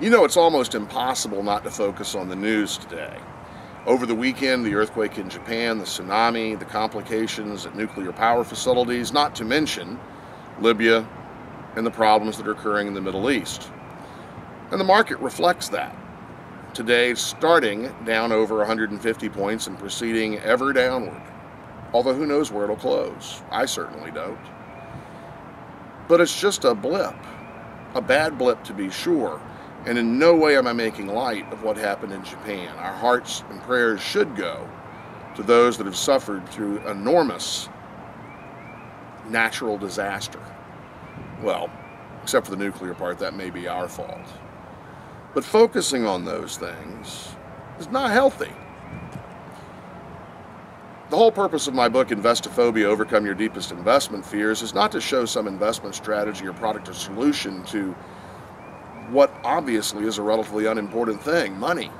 You know, it's almost impossible not to focus on the news today. Over the weekend, the earthquake in Japan, the tsunami, the complications at nuclear power facilities, not to mention Libya and the problems that are occurring in the Middle East. And the market reflects that. Today, starting down over 150 points and proceeding ever downward. Although who knows where it'll close? I certainly don't. But it's just a blip. A bad blip to be sure. And in no way am I making light of what happened in Japan. Our hearts and prayers should go to those that have suffered through enormous natural disaster. Well, except for the nuclear part, that may be our fault. But focusing on those things is not healthy. The whole purpose of my book, Investophobia, Overcome Your Deepest Investment Fears, is not to show some investment strategy or product or solution to what obviously is a relatively unimportant thing, money.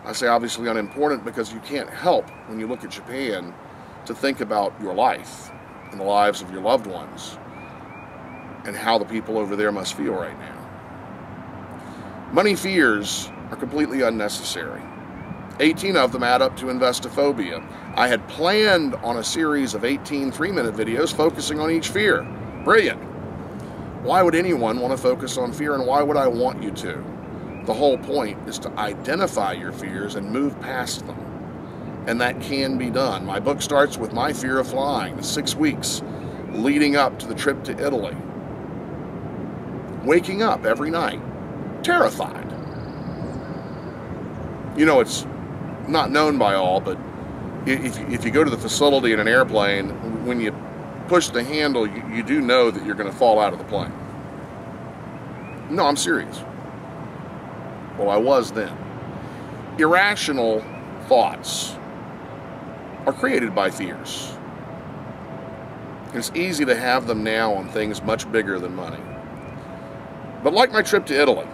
I say obviously unimportant because you can't help, when you look at Japan, to think about your life and the lives of your loved ones and how the people over there must feel right now. Money fears are completely unnecessary. 18 of them add up to investophobia. I had planned on a series of 18 3-minute videos focusing on each fear. Brilliant. Why would anyone want to focus on fear, and why would I want you to? The whole point is to identify your fears and move past them. And that can be done. My book starts with my fear of flying, the 6 weeks leading up to the trip to Italy. Waking up every night, terrified. You know, it's not known by all, but if you go to the facility in an airplane, when you push the handle, you do know that you're going to fall out of the plane. No, I'm serious. Well, I was then. Irrational thoughts are created by fears. It's easy to have them now on things much bigger than money. But like my trip to Italy,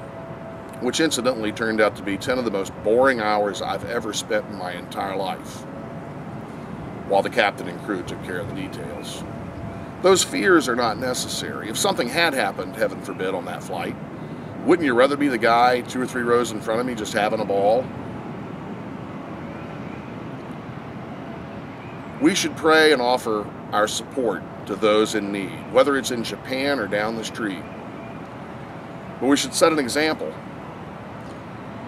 which incidentally turned out to be 10 of the most boring hours I've ever spent in my entire life, while the captain and crew took care of the details. Those fears are not necessary. If something had happened, heaven forbid, on that flight, wouldn't you rather be the guy 2 or 3 rows in front of me just having a ball? We should pray and offer our support to those in need, whether it's in Japan or down the street. But we should set an example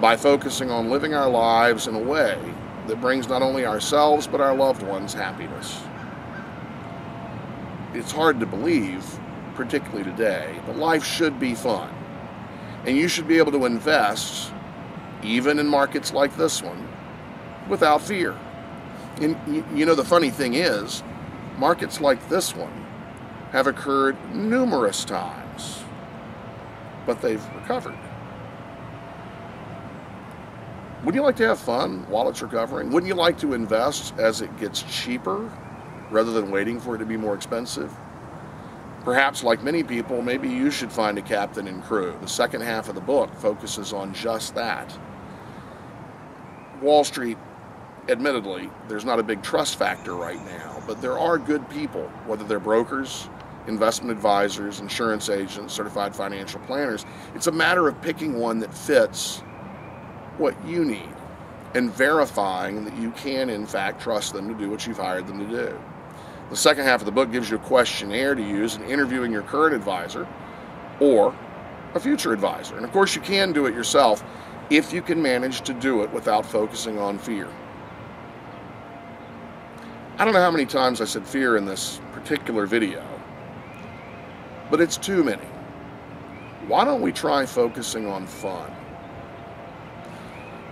by focusing on living our lives in a way that brings not only ourselves but our loved ones happiness. It's hard to believe, particularly today, but life should be fun. And you should be able to invest, even in markets like this one, without fear. And you know, the funny thing is, markets like this one have occurred numerous times, but they've recovered. Wouldn't you like to have fun while it's recovering? Wouldn't you like to invest as it gets cheaper rather than waiting for it to be more expensive? Perhaps, like many people, maybe you should find a captain and crew. The second half of the book focuses on just that. Wall Street, admittedly, there's not a big trust factor right now, but there are good people, whether they're brokers, investment advisors, insurance agents, certified financial planners. It's a matter of picking one that fits what you need and verifying that you can, in fact, trust them to do what you've hired them to do. The second half of the book gives you a questionnaire to use in interviewing your current advisor or a future advisor. And of course, you can do it yourself if you can manage to do it without focusing on fear. I don't know how many times I said fear in this particular video, but it's too many. Why don't we try focusing on fun?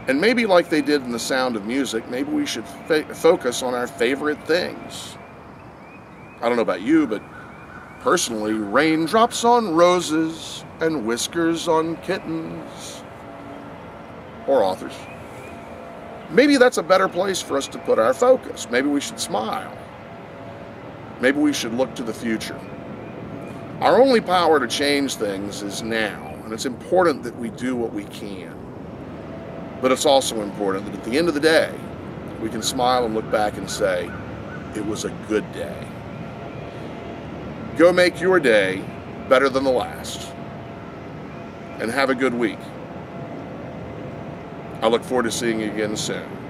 And maybe like they did in The Sound of Music, maybe we should focus on our favorite things. I don't know about you, but personally, raindrops on roses and whiskers on kittens. Or authors. Maybe that's a better place for us to put our focus. Maybe we should smile. Maybe we should look to the future. Our only power to change things is now, and it's important that we do what we can. But it's also important that at the end of the day, we can smile and look back and say, it was a good day. Go make your day better than the last. And have a good week. I look forward to seeing you again soon.